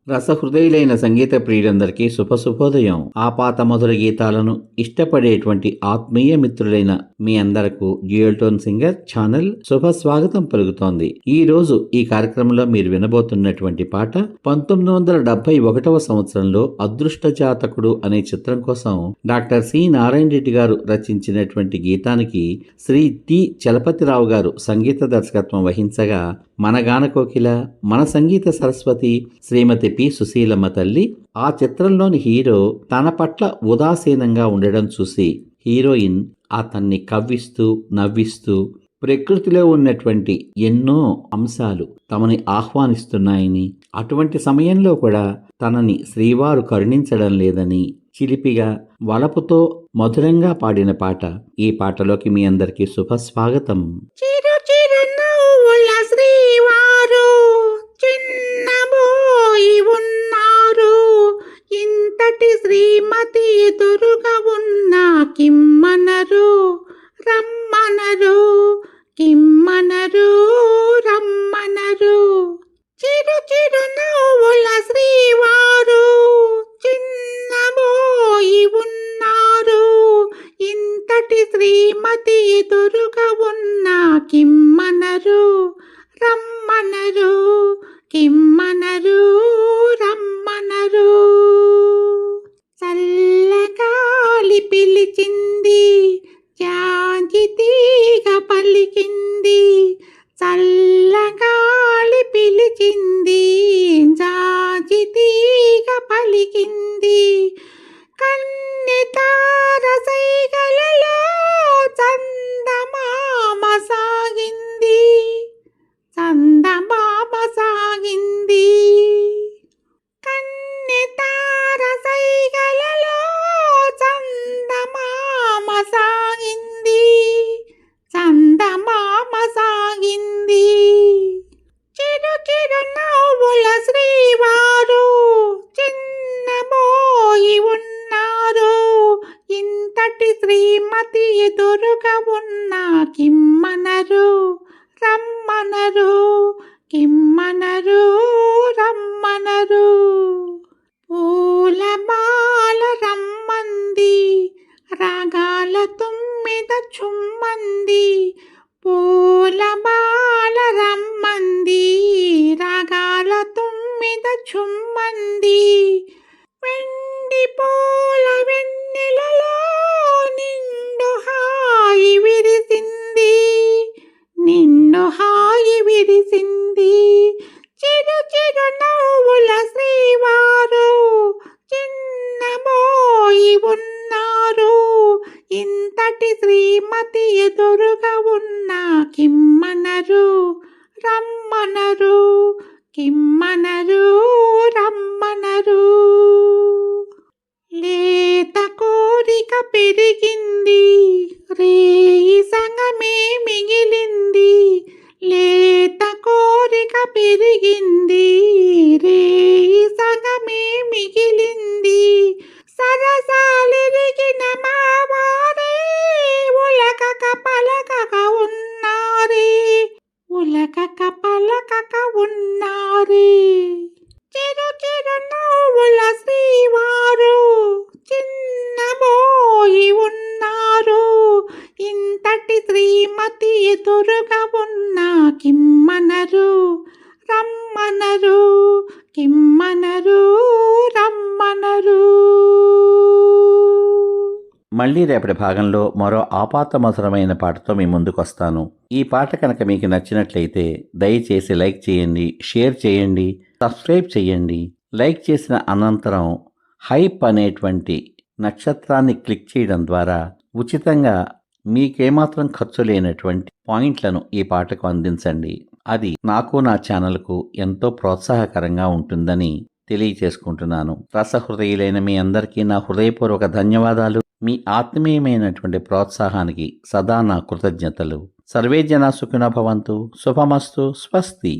రసహృదయులైన సంగీత ప్రియులందరికీ శుభోదయం. ఆపాత మధుర గీతాలను ఇష్టపడేటువంటి ఆత్మీయ మిత్రులైన మీ అందరకు డ్యూయల్ సింగర్ ఛానల్ శుభ స్వాగతం పలుకుతోంది. ఈ రోజు ఈ కార్యక్రమంలో మీరు వినబోతున్నటువంటి పాట 1971వ సంవత్సరంలో అదృష్ట జాతకుడు అనే చిత్రం కోసం డాక్టర్ సి నారాయణ రెడ్డి గారు రచించినటువంటి గీతానికి శ్రీ టి చలపతిరావు గారు సంగీత దర్శకత్వం వహించగా, మన గాన కోకిల, మన సంగీత సరస్వతి శ్రీమతి పి సుశీలమ్మ తల్లి ఆ చిత్రంలోని హీరో తన పట్ల ఉదాసీనంగా ఉండడం చూసి హీరోయిన్ అతన్ని కవ్విస్తూ నవ్విస్తూ ప్రకృతిలో ఉన్నటువంటి ఎన్నో అంశాలు తమని ఆహ్వానిస్తున్నాయని, అటువంటి సమయంలో కూడా తనని శ్రీవారు కరుణించడం లేదని చిలిపిగా వలపుతో మధురంగా పాడిన పాట. ఈ పాటలోకి మీ అందరికీ శుభ స్వాగతం. శ్రీవారు చిన్నబోయి ఉన్నారు, ఇంతటి శ్రీమతి ఎదురుగా ఉన్న కిమ్మనరు రమ్మనరు, కిమ్మనరు రమ్మనరు. చిరు చిరు నవ్వుల శ్రీవారు చిన్నబోయి ఉన్నారు, ఇంతటి శ్రీమతి ఎదురుగా ఉన్న కిమ్మనరు రమ్మనరు, కిమ్మనరు రమ్మనరు. చల్లగాలి పిలిచింది, జాజి తీగ పలికింది, చల్లగాలి పిలిచింది, జాజి తీగ పలికింది. కన్నె తార సైగలలో చందమామ సాగింది, చందమామ సాగింది. కన్నె తార సైగలలో చందమామ సాగింది, చందమామ సాగింది. చిరు చిరు నవ్వుల శ్రీవారు చిన్నబోయి ఉన్నారు, ఇంతటి శ్రీమతి ఎదురుగా ఉన్న కిమ్మనరు రమ్మనరు, కిమ్మనరు రమ్మనరు. పూల బాల రమ్మంది, రాగాల తుమ్మిద చుమ్మంది, పూల బాల రమ్మంది, రాగాల తుమ్మిద చుమ్మంది. వెండి పూల వెన్నెలలో నిండు హాయి విరిసింది, నిండు హాయి విరిసింది. చిరు చిరు నవ్వుల శ్రీవారు చిన్నబోయి ఉన్నారు, ఇంతటి శ్రీమతి ఎదురుగా ఉన్న కిమ్మనరు రమ్మనరు, కిమ్మనరు రమ్మనరు. లేత కోరిక పెరిగింది, రేయి సంగమే మిగిలింది, లేత కోరిక పెరిగింది, రేయి సంగమే మిగిలింది. సరసాలెరిగిన మా వారే ఉలకక పలకక ఉన్నారే, ఉలకక పలకక ఉన్నారే. చిరు చిరు నవ్వుల శ్రీవారు చిన్నబోయి ఉన్నారు, ఇంతటి శ్రీమతి ఎదురుగా ఉన్న కిమ్మనరు రమ్మనరు, కిమ్మనరు రమ్మనరు. మళ్ళీ రేపటి భాగంలో మరో ఆపాత మధురమైన పాటతో మీ ముందుకొస్తాను. ఈ పాట కనుక మీకు నచ్చినట్లయితే దయచేసి లైక్ చేయండి, షేర్ చేయండి, సబ్స్క్రైబ్ చేయండి. లైక్ చేసిన అనంతరం హైప్ అనేటువంటి నక్షత్రాన్ని క్లిక్ చేయడం ద్వారా ఉచితంగా మీకేమాత్రం ఖర్చు లేనటువంటి పాయింట్లను ఈ పాటకు అందించండి. అది నాకు నా ఛానల్కు ఎంతో ప్రోత్సాహకరంగా ఉంటుందని తెలియచేసుకుంటున్నాను. రసహృదయులైన మీ అందరికీ నా హృదయపూర్వక ధన్యవాదాలు. మీ ఆత్మీయమైనటువంటి ప్రోత్సాహానికి సదా నా కృతజ్ఞతలు. సర్వే జనా సుఖినో భవంతు. శుభమస్తు. స్వస్తి.